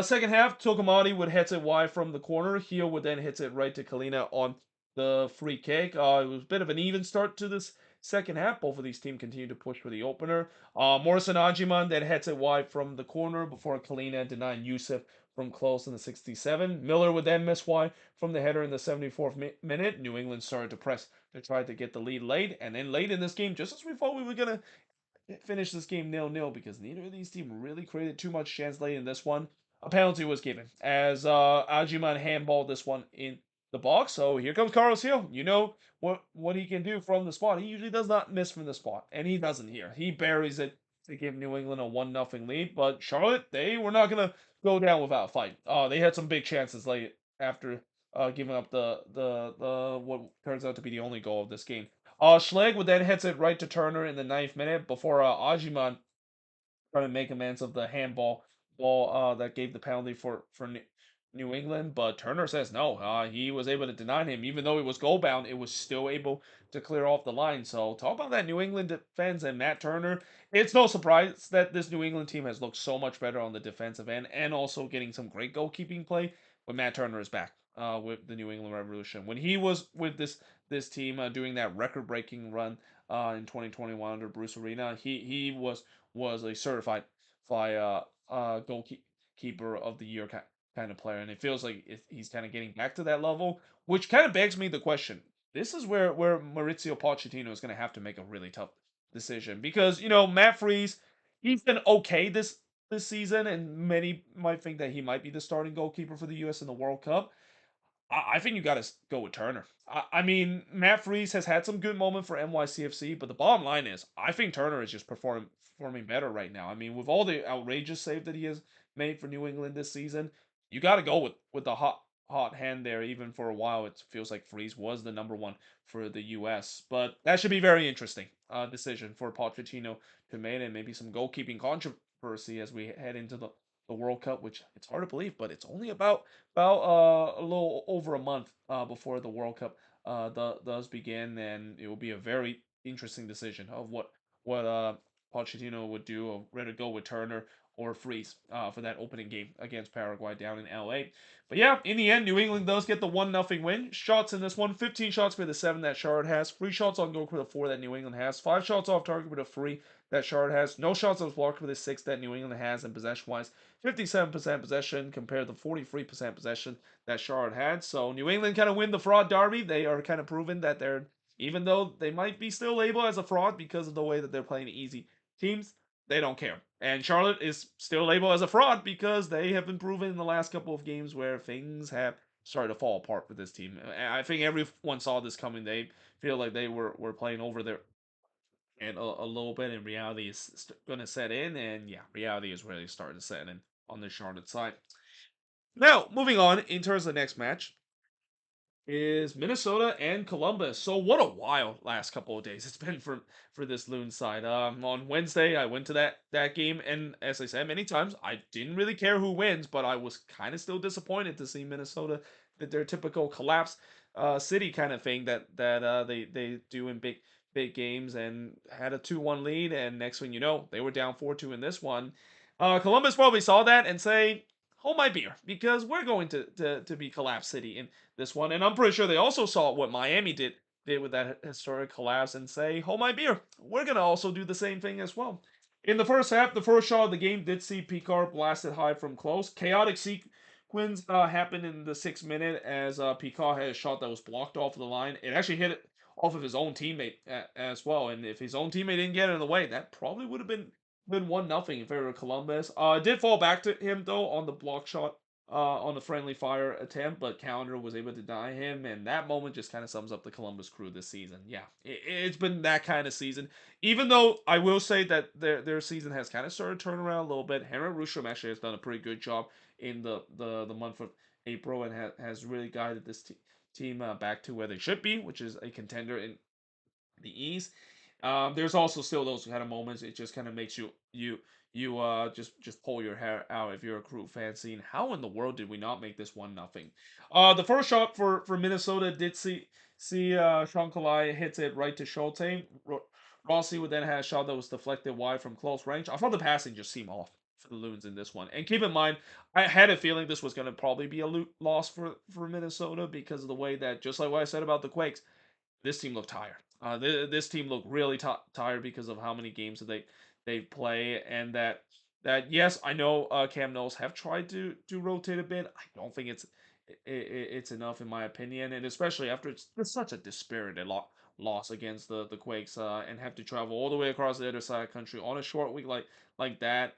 Second half, Tokomati would hit it wide from the corner. Heel would then hit it right to Kalina on the free kick. It was a bit of an even start to this second half. Both of these teams continued to push for the opener. Morrison Ajiman then hits it wide from the corner before Kalina denying Yusuf from close in the 67. Miller would then miss wide from the header in the 74th minute. New England started to press to try to get the lead late. And then late in this game, just as we thought we were going to finish this game 0-0, because neither of these teams really created too much chance late in this one, a penalty was given as Ajiman handballed this one in the box. So here comes Carlos Hill. You know what he can do from the spot. He usually does not miss from the spot, and he doesn't here. He buries it to give New England a 1-0 lead. But Charlotte, they were not going to go down without a fight. They had some big chances late after giving up the what turns out to be the only goal of this game. Schlegel would then hits it right to Turner in the ninth minute before Ajiman trying to make amends of the handball that gave the penalty for New England. But Turner says no. He was able to deny him, even though he was goal bound. It was still able to clear off the line. So talk about that New England defense and Matt Turner. It's no surprise that this New England team has looked so much better on the defensive end, and also getting some great goalkeeping play when Matt Turner is back. With the New England Revolution, when he was with this team doing that record breaking run in 2021 under Bruce Arena, he was a certified goalkeeper of the year kind of player, and it feels like he's kind of getting back to that level, which kind of begs me the question. This is where Maurizio Pochettino is going to have to make a really tough decision, because Matt Freese, he's been okay this season, and many might think that he might be the starting goalkeeper for the U.S. in the World Cup. I think you got to go with Turner. I mean, Matt Freese has had some good moments for NYCFC, but the bottom line is, I think Turner is just performing better right now. I mean, with all the outrageous save that he has made for New England this season, you got to go with the hot hand there. Even for a while, it feels like Freeze was the number one for the U.S. But that should be very interesting decision for Pochettino to make, and maybe some goalkeeping controversy as we head into the World Cup, which it's hard to believe, but it's only about a little over a month before the World Cup does begin, and it will be a very interesting decision of what Pochettino would do, or whether to go with Turner or Freeze for that opening game against Paraguay down in LA. But yeah, in the end, New England does get the 1-0 win. Shots in this one, 15 shots for the 7 that Charlotte has, 3 shots on goal for the 4 that New England has, 5 shots off target for the 3 that Charlotte has, no shots on blocked for the 6 that New England has, and possession-wise, 57% possession compared to 43% possession that Charlotte had. So New England kind of win the fraud derby. They are kind of proven that they're, even though they might be still labeled as a fraud because of the way that they're playing easy teams, they don't care. And Charlotte is still labeled as a fraud because they have been proven in the last couple of games where things have started to fall apart for this team. I think everyone saw this coming. They feel like they were playing over their and a little bit, and reality is going to set in. And yeah, reality is really starting to set in on the Charlotte side. Now, moving on in terms of the next match is Minnesota and Columbus. So what a wild last couple of days it's been for this Loon side. On Wednesday I went to that game, and as I said many times, I didn't really care who wins, but I was kind of still disappointed to see Minnesota that their typical collapse city kind of thing that they do in big games, and had a 2-1 lead, and next thing you know they were down 4-2 in this one. Columbus probably saw that and say, hold my beer, because we're going to be collapse city in this one. And I'm pretty sure they also saw what Miami did with that historic collapse and say, hold my beer, we're gonna also do the same thing as well. In the first half, the first shot of the game did see Picard blasted high from close. Chaotic sequence happened in the 6th minute as Picard had a shot that was blocked off of the line. It actually hit it off of his own teammate as well. And if his own teammate didn't get in the way, that probably would have been 1-0 in favor of Columbus. It did fall back to him though on the block shot on the friendly fire attempt, but Calendar was able to deny him, and that moment just kind of sums up the Columbus crew this season. Yeah, it's been that kind of season. Even though I will say that their season has kind of started to turn around a little bit. Henrik Rustrom actually has done a pretty good job in the month of April, and has really guided this team back to where they should be, which is a contender in the East. There's also still those kind of moments. It just kind of makes you just pull your hair out if you're a crew fan, seeing how in the world did we not make this 1-0. The first shot for Minnesota did see Sean Kalai hits it right to Schulte. Rossi would then have a shot that was deflected wide from close range. I thought the passing just seemed off for the Loons in this one. And keep in mind, I had a feeling this was going to probably be a loss for Minnesota because of the way that, just like what I said about the Quakes, this team looked tired. This team looked really tired because of how many games that they play, and that yes, I know Cam Knowles have tried to rotate a bit. I don't think it's enough in my opinion, and especially after it's such a dispirited loss against the Quakes, and have to travel all the way across the other side of the country on a short week like that.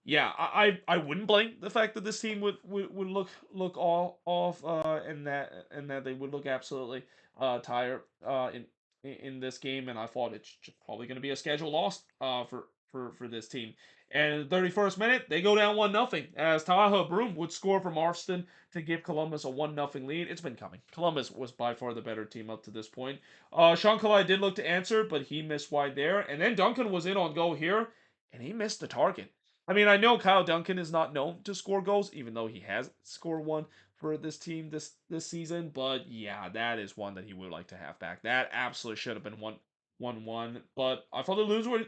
Yeah, I wouldn't blame the fact that this team would look all off, and that they would look absolutely tired in this game, and I thought it's just probably going to be a schedule loss for this team. And in the 31st minute, they go down 1-0 as Taha Broom would score from Marston to give Columbus a 1-0 lead. It's been coming. Columbus was by far the better team up to this point. Sean Kalai did look to answer, but he missed wide there. And then Duncan was in on goal here, and he missed the target. I mean, I know Kyle Duncan is not known to score goals, even though he has scored one for this team this season. But yeah, that is one that he would like to have back. That absolutely should have been 1-1. But I thought the Loons were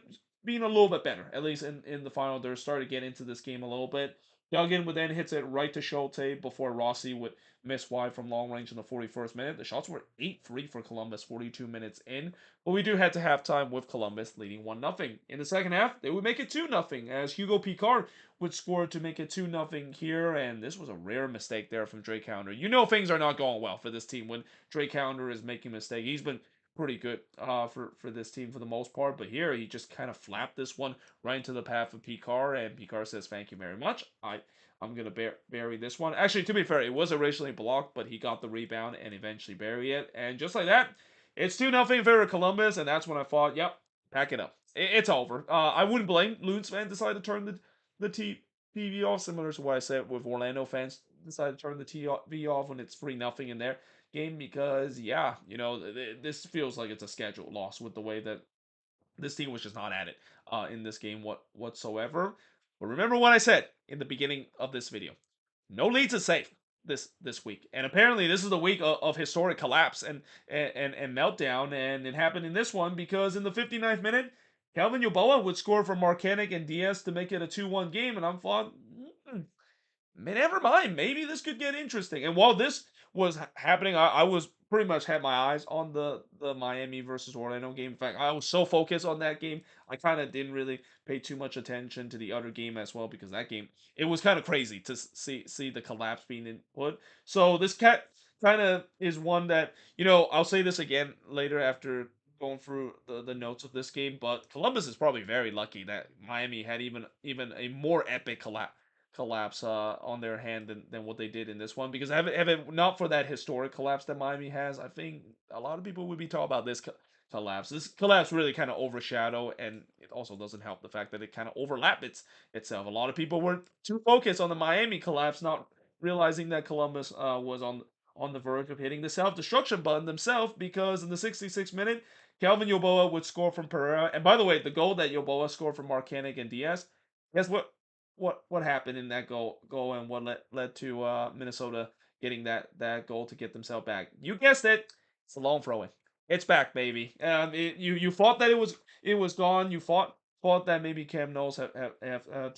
being a little bit better, at least in the final. They're starting to get into this game a little bit. Duggan would then hits it right to Schulte before Rossi would miss wide from long range in the 41st minute. The shots were 8-3 for Columbus 42 minutes in, but we do head to halftime with Columbus leading 1-0. In the second half, they would make it 2-0 as Hugo Picard would score to make it 2-0 here, and this was a rare mistake there from Drake Calendar. You know things are not going well for this team when Drake Calendar is making a mistake. He's been pretty good for this team for the most part, but here he just kind of flapped this one right into the path of Picard, and Picard says, "Thank you very much. I'm gonna bury this one." Actually, to be fair, it was originally blocked, but he got the rebound and eventually bury it, and just like that, it's 2-0 in favor of Columbus, and that's when I thought, "Yep, pack it up. It's over." I wouldn't blame Loons fans decide to turn the TV off, similar to what I said with Orlando fans decide to turn the TV off when it's 3-0 in their game because yeah, this feels like it's a scheduled loss with the way that this team was just not at it in this game whatsoever. But remember what I said in the beginning of this video: no leads is safe this week, and apparently this is the week of historic collapse and meltdown, and it happened in this one because in the 59th minute, Calvin Yoboa would score for Marcanic and Diaz to make it a 2-1 game, and I'm thought, never mind. Maybe this could get interesting. And while this was happening, I was pretty much had my eyes on the Miami versus Orlando game. In fact, I was so focused on that game, I kind of didn't really pay too much attention to the other game as well because that game it was kind of crazy to see the collapse being input. So this cat kind of is one that I'll say this again later after going through the notes of this game, but Columbus is probably very lucky that Miami had even a more epic collapse on their hand than what they did in this one. Because have it not for that historic collapse that Miami has, I think a lot of people would be talking about this collapse. This collapse really kind of overshadow, and it also doesn't help the fact that it kind of overlap itself. A lot of people were too focused on the Miami collapse, not realizing that Columbus was on the verge of hitting the self-destruction button themselves because in the 66th minute, Calvin Yoboa would score from Pereira. And by the way, the goal that Yoboa scored from Marcanic and Diaz, guess what happened in that goal and what led to Minnesota getting that goal to get themselves back. You guessed it. It's a long throw in. It's back, baby. You thought that it was gone. You thought that maybe Cam Knowles have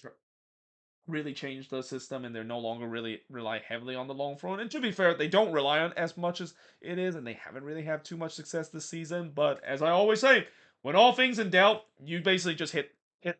really changed the system and they're no longer really rely heavily on the long throw. And to be fair, they don't rely on as much as it is, and they haven't really had too much success this season. But as I always say, when all things in doubt, you basically just hit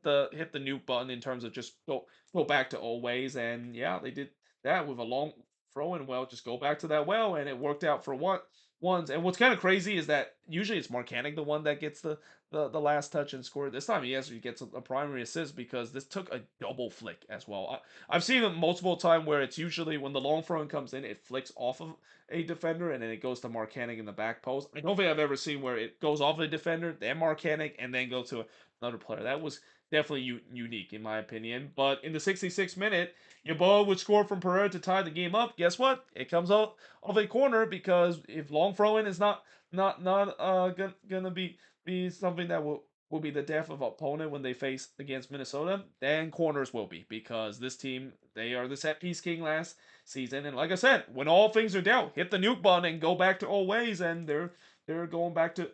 the nuke button in terms of just go back to old ways. And yeah, they did that with a long throw in well, just go back to that well, and it worked out for once. And what's kind of crazy is that usually it's Marcanic the one that gets the last touch and score. This time he actually gets a primary assist because this took a double flick as well. I've seen it multiple times where it's usually when the long throw comes in, it flicks off of a defender and then it goes to Marcanic in the back post. I don't think I've ever seen where it goes off a defender, then Marcanic, and then go to another player. That was definitely unique in my opinion. But in the 66th minute, Yeboah would score from Pereira to tie the game up. Guess what? It comes out of a corner because if long throwing is not gonna be something that will be the death of opponent when they face against Minnesota, then corners will be because this team they are the set piece king last season, and like I said, when all things are down, hit the nuke button and go back to old ways, and they're going back to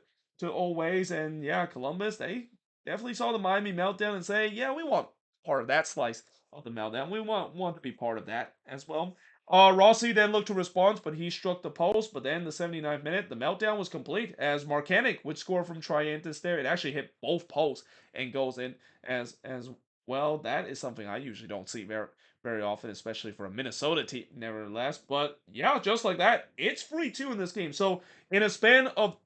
old ways, and yeah, Columbus they definitely saw the Miami meltdown and say, yeah, we want part of that slice of the meltdown. We want to be part of that as well. Rossi then looked to respond, but he struck the post. But then the 79th minute, the meltdown was complete as Marcanic would score from Triantis there. It actually hit both posts and goes in as well. That is something I usually don't see very often, especially for a Minnesota team, nevertheless. But yeah, just like that, it's 3-2 in this game. So in a span of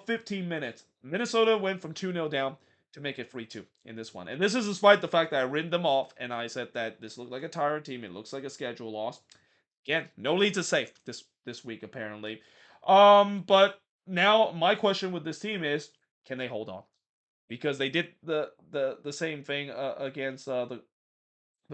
15 minutes, Minnesota went from 2-0 down to make it 3-2 in this one. And this is despite the fact that I written them off and I said that this looked like a tired team. It looks like a schedule loss. Again, no leads is safe this week apparently. But now my question with this team is, can they hold on? Because they did the same thing against the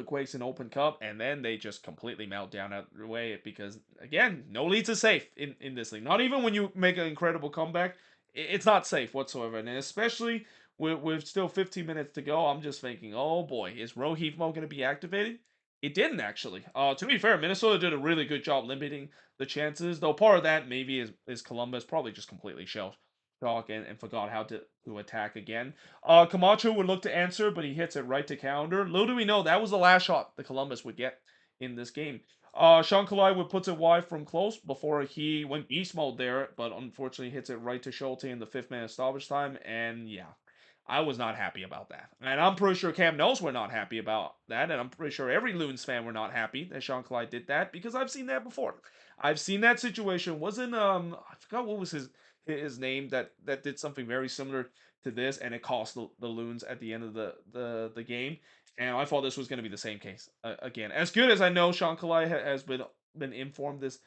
Quakes in Open Cup, and then they just completely melt down out the way because again, no leads is safe in this league. Not even when you make an incredible comeback, it's not safe whatsoever. And especially with still 15 minutes to go, I'm just thinking, oh boy, is Rohivmo going to be activated? It didn't actually. To be fair, Minnesota did a really good job limiting the chances. Though part of that maybe is Columbus probably just completely shelled talk and forgot how to attack again. Camacho would look to answer, but he hits it right to calendar. Little do we know that was the last shot the Columbus would get in this game. Sean Kalai would puts it wide from close before he went beast mode there, but unfortunately hits it right to Schulte in the 5th minute stoppage time. And yeah, I was not happy about that. And I'm pretty sure Cam knows we're not happy about that. And I'm pretty sure every Loons fan were not happy that Sean Kalai did that because I've seen that before. I've seen that situation. Wasn't I forgot what was his name that did something very similar to this, and it cost the Loons at the end of the game. And I thought this was going to be the same case again. As good as I know Sean Kalai has been informed this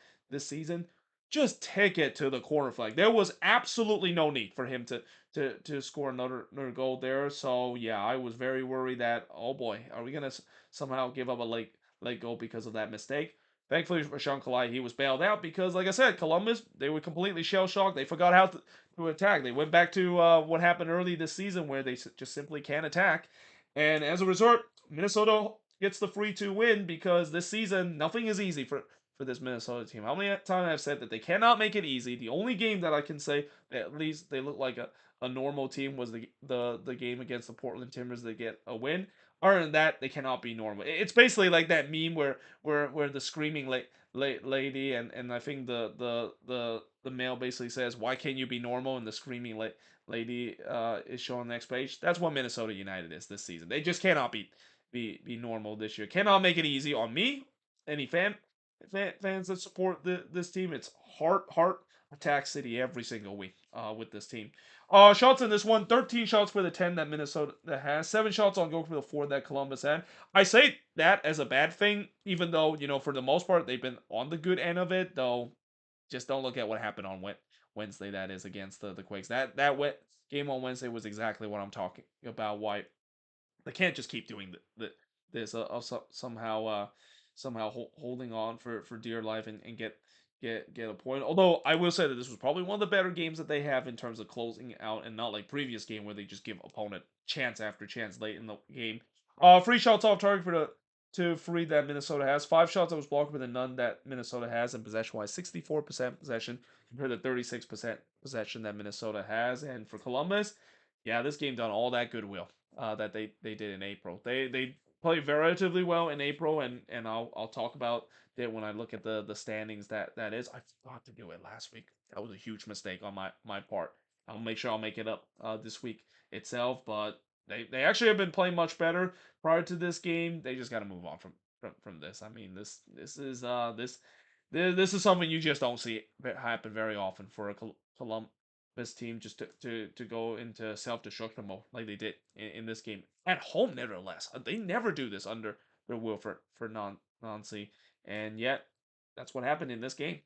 season, just take it to the corner flag. There was absolutely no need for him to score another goal there. So yeah, I was very worried that oh boy, are we gonna somehow give up a late goal because of that mistake? thankfully for Sean Kalai, he was bailed out because, like I said, Columbus, they were completely shell shocked. They forgot how to attack. They went back to what happened early this season where they just simply can't attack. And as a result, Minnesota gets the 3-2 win because this season, nothing is easy for this Minnesota team. How many times I've said that they cannot make it easy? The only game that I can say that at least they look like a normal team was the game against the Portland Timbers. They get a win. Other than that, they cannot be normal. It's basically like that meme where the screaming lady and I think the male basically says, "Why can't you be normal?" And the screaming lady is shown on the next page. That's what Minnesota United is this season. They just cannot be normal this year. Cannot make it easy on me, any fans that support this team. It's heart attack city every single week with this team. Shots in this one, 13 shots for the 10 that Minnesota has, 7 shots on goal for the 4 that Columbus had. I say that as a bad thing, even though, for the most part, they've been on the good end of it, though. Just don't look at what happened on Wednesday, that is, against the Quakes. That game on Wednesday was exactly what I'm talking about, why they can't just keep doing this somehow holding on for dear life and get a point. Although I will say that this was probably one of the better games that they have in terms of closing out, and not like previous game where they just give opponent chance after chance late in the game. 3 shots off target for the to 3 that Minnesota has. 5 shots that was blocked for the none that Minnesota has, and possession wise 64% possession compared to 36% possession that Minnesota has. And for Columbus, yeah, this game done all that goodwill that they did in April. They played relatively well in April, and I'll talk about it when I look at the standings. That is, I forgot to do it last week. That was a huge mistake on my part. I'll make sure I'll make it up this week itself. But they actually have been playing much better prior to this game. They just got to move on from this. I mean, this is something you just don't see happen very often for a Columbus team just to go into self-destruction mode like they did in this game at home. Nevertheless, they never do this under their will for Nancy, and yet that's what happened in this game.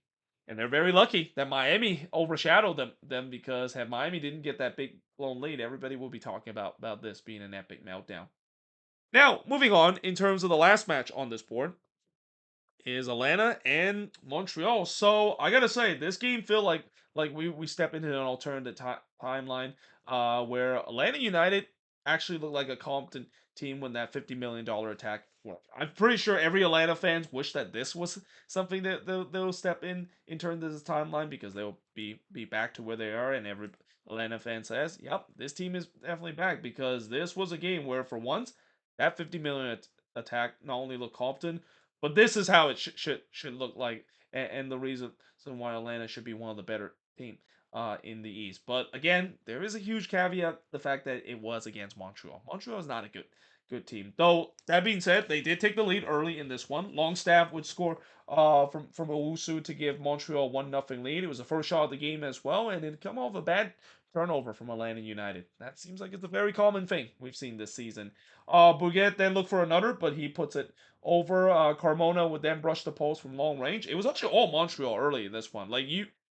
And they're very lucky that Miami overshadowed them because had Miami didn't get that big blown lead, everybody will be talking about this being an epic meltdown. Now, moving on in terms of the last match on this board, is Atlanta and Montreal. So I gotta say, this game feel like we step into an alternative timeline, where Atlanta United actually looked like a competent team when that $50 million attack worked. I'm pretty sure every Atlanta fans wish that this was something that they'll step in terms of this timeline because they'll be back to where they are, and every Atlanta fan says, "Yep, this team is definitely back," because this was a game where for once that 50 million attack not only looked competent, but this is how it should look like, and the reason why Atlanta should be one of the better teams in the East. But again, there is a huge caveat: the fact that it was against Montreal. Montreal is not a good team. Though that being said, they did take the lead early in this one. Longstaff would score from Owusu to give Montreal 1-0 lead. It was the first shot of the game as well, and it come off a bad turnover from Atlanta United. That seems like it's a very common thing we've seen this season. Bouguet then looked for another, but he puts it over. Carmona would then brush the post from long range. It was actually all Montreal early in this one. Like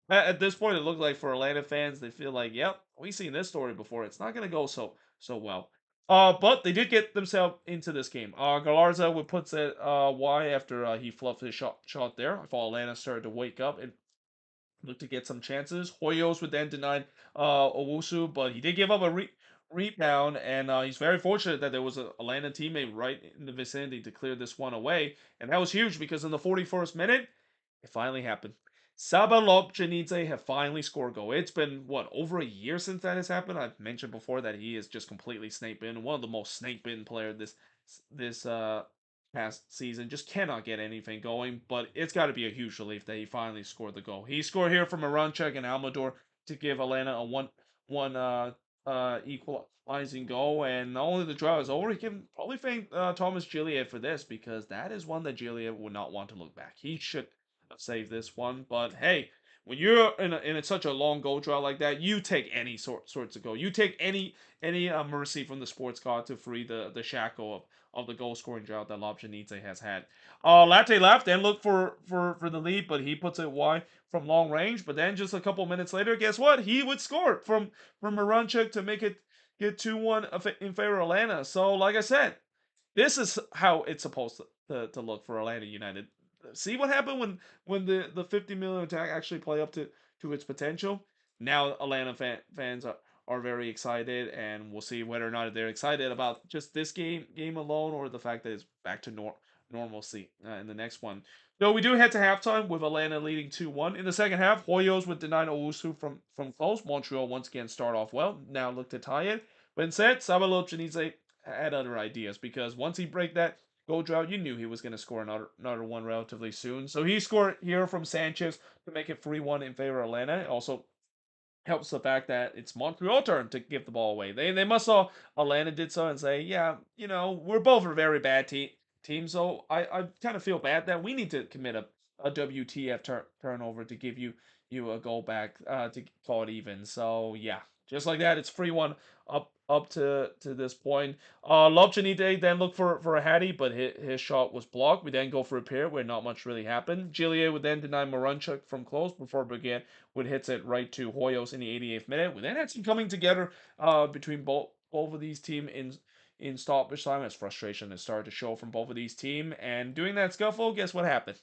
at this point, it looked like for Atlanta fans, they feel like, yep, we've seen this story before. It's not gonna go so well. But they did get themselves into this game. Galarza would put it wide after he fluffed his shot there. I thought Atlanta started to wake up and look to get some chances. Hoyos would then deny Owusu, but he did give up a rebound, and he's very fortunate that there was a Atlanta teammate right in the vicinity to clear this one away, and that was huge because in the 41st minute, it finally happened. Saba Lobjanidze have finally scored a goal. It's been what, over a year since that has happened. I've mentioned before that he is just completely snake bitten, one of the most snake bitten players this past season. Just cannot get anything going, but it's got to be a huge relief that he finally scored the goal. He scored here from Aranchek and Almador to give Atlanta a one equalizing goal, and not only the draw is over, he can probably thank Thomas Gilliat for this because that is one that Gilliat would not want to look back. He should have saved this one, but hey, when you're in such a long goal draw like that, you take any sorts of goal. You take any mercy from the sports god to free the shackle of the goal scoring drought that Lobjanidze has had. Latte left and looked for the lead, but he puts it wide from long range. But then just a couple minutes later, guess what? He would score from Maranchuk to make it get 2-1 in favor of Atlanta. So like I said, this is how it's supposed to look for Atlanta United. see what happened when the 50 million attack actually play up to its potential. Now Atlanta fans are very excited, and we'll see whether or not they're excited about just this game alone or the fact that it's back to normalcy in the next one. So we do head to halftime with Atlanta leading 2-1. In the second half, Hoyos would deny Owusu from close. Montreal once again start off well. Now look to tie it. But instead, Sabalo Chanize had other ideas because once he break that goal drought, you knew he was going to score another one relatively soon. So he scored here from Sanchez to make it 3-1 in favor of Atlanta. It also helps the fact that it's Montreal turn to give the ball away. They must saw Atlanta did so and say, yeah, we're both a very bad team, so I kind of feel bad that we need to commit a WTF turnover to give you a goal back to call it even. So yeah, just like that, it's 3-1 up to this point. Lobchanite then looked for a Hattie, but his shot was blocked. We then go for a pair where not much really happened. Gillier would then deny Marunchuk from close before Brigade would hits it right to Hoyos in the 88th minute. We then had some coming together between both of these teams in stoppage time as frustration has started to show from both of these teams. And doing that scuffle, guess what happened?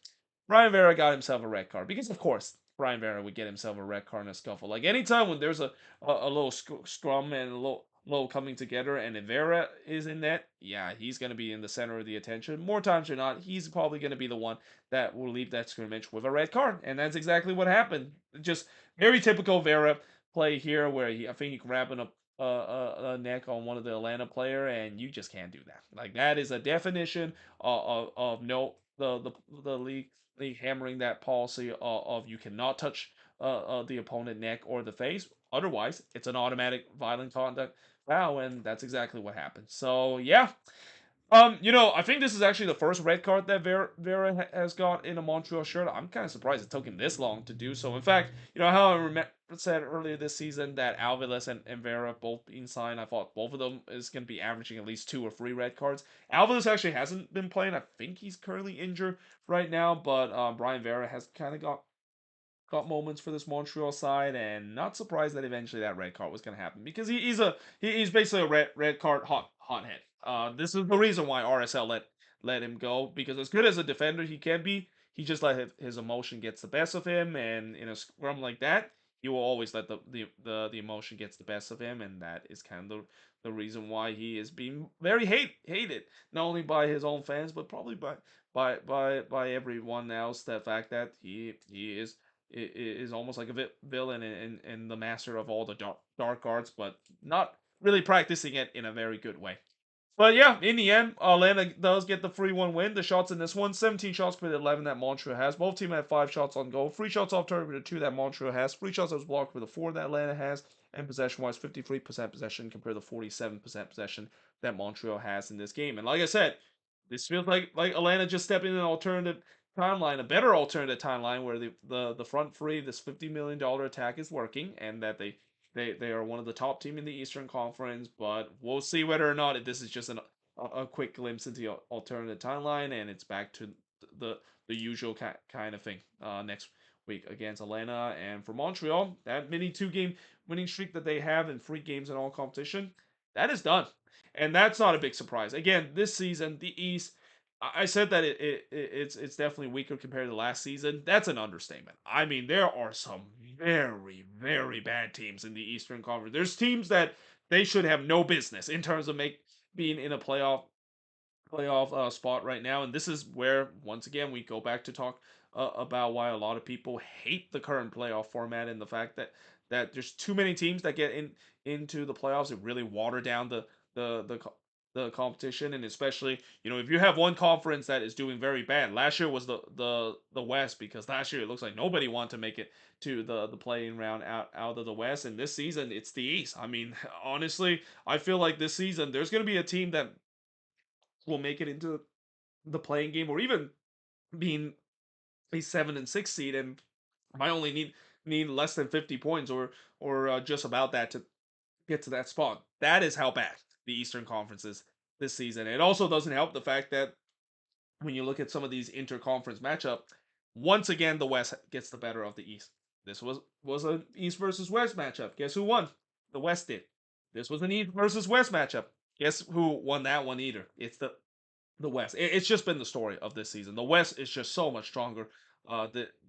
Brian Vera got himself a red card because, of course, Brian Vera would get himself a red card in a scuffle. Like anytime when there's a little scrum and a little coming together, and if Vera is in that, yeah, he's going to be in the center of the attention. More times than not, he's probably going to be the one that will leave that scrimmage with a red card, and that's exactly what happened. Just very typical Vera play here, where I think he grabbing a neck on one of the Atlanta player, and you just can't do that. Like that is a definition of no the league hammering that policy of you cannot touch the opponent neck or the face. Otherwise, it's an automatic violent conduct foul, and that's exactly what happened. So yeah, I think this is actually the first red card that Vera has got in a Montreal shirt. I'm kind of surprised it took him this long to do so. In fact, how I said earlier this season that Alvarez and Vera both being signed, I thought both of them is going to be averaging at least 2 or 3 red cards. Alvarez actually hasn't been playing. I think he's currently injured right now, but Brian Vera has kind of got moments for this Montreal side, and not surprised that eventually that red card was going to happen because he's basically a red card hothead. This is the reason why RSL let him go, because as good as a defender he can be, he just let his emotion gets the best of him, and in a scrum like that, he will always let the emotion gets the best of him, and that is kind of the reason why he is being very hated, not only by his own fans but probably by everyone else. The fact that he is almost like a villain and the master of all the dark arts, but not really practicing it in a very good way. But yeah, in the end, Atlanta does get the 3-1 win. The shots in this one, 17 shots per 11 that Montreal has. Both teams had 5 shots on goal. 3 shots off target with 2 that Montreal has. 3 shots that was blocked with 4 that Atlanta has. And possession-wise, 53% possession compared to 47% possession that Montreal has in this game. And like I said, this feels like Atlanta just stepping in an alternative timeline, a better alternative timeline where the front three, this $50 million attack is working, and that they are one of the top team in the Eastern Conference. But we'll see whether or not this is just a quick glimpse into the alternative timeline, and it's back to the the usual kind of thing next week against Atlanta. And for Montreal, that mini 2-game winning streak that they have in 3 games in all competition, that is done. And that's not a big surprise. Again, this season, the East, I said that it's definitely weaker compared to last season. That's an understatement. I mean, there are some very, very bad teams in the Eastern Conference. There's teams that they should have no business in terms of being in a playoff spot right now. And this is where, once again, we go back to talk about why a lot of people hate the current playoff format, and the fact that there's too many teams that get into the playoffs. It really water down the the the competition, and especially if you have one conference that is doing very bad. Last year was the West, because last year it looks like nobody wanted to make it to the playing round out of the West, and this season it's the East. I mean, honestly, I feel like this season there's going to be a team that will make it into the playing game, or even being a 7 and 6 seed, and might only need less than 50 points, or just about that to get to that spot. That is how bad the Eastern Conference is this season. It also doesn't help the fact that when you look at some of these interconference matchup, once again the West gets the better of the East. This was an East versus West matchup. Guess who won? The West did. This was an East versus West matchup. Guess who won that one either? It's the West. It's just been the story of this season. The West is just so much stronger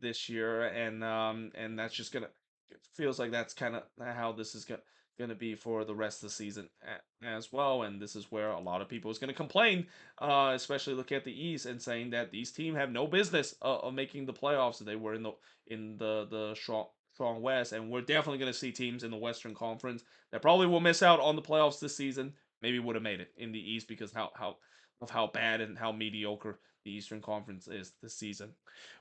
this year, and that's just gonna it feels like that's kind of how this is gonna be for the rest of the season as well. And this is where a lot of people is gonna complain, especially looking at the East and saying that these teams have no business of making the playoffs. They were in the strong West, and we're definitely gonna see teams in the Western Conference that probably will miss out on the playoffs this season. Maybe would have made it in the East because how bad and how mediocre the Eastern Conference is this season.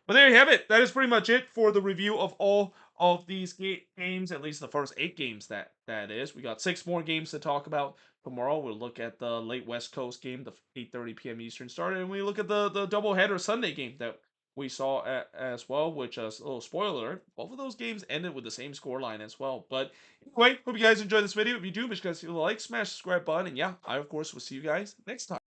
But there you have it. That is pretty much it for the review of all of these games, at least the first 8 games that is. We got 6 more games to talk about tomorrow. We'll look at the late West Coast game, the 8:30 p.m. Eastern start, and we look at the doubleheader Sunday game that we saw as well, which is a little spoiler. Both of those games ended with the same scoreline as well. But anyway, hope you guys enjoyed this video. If you do, make sure you guys like, smash the subscribe button, and yeah, I of course will see you guys next time.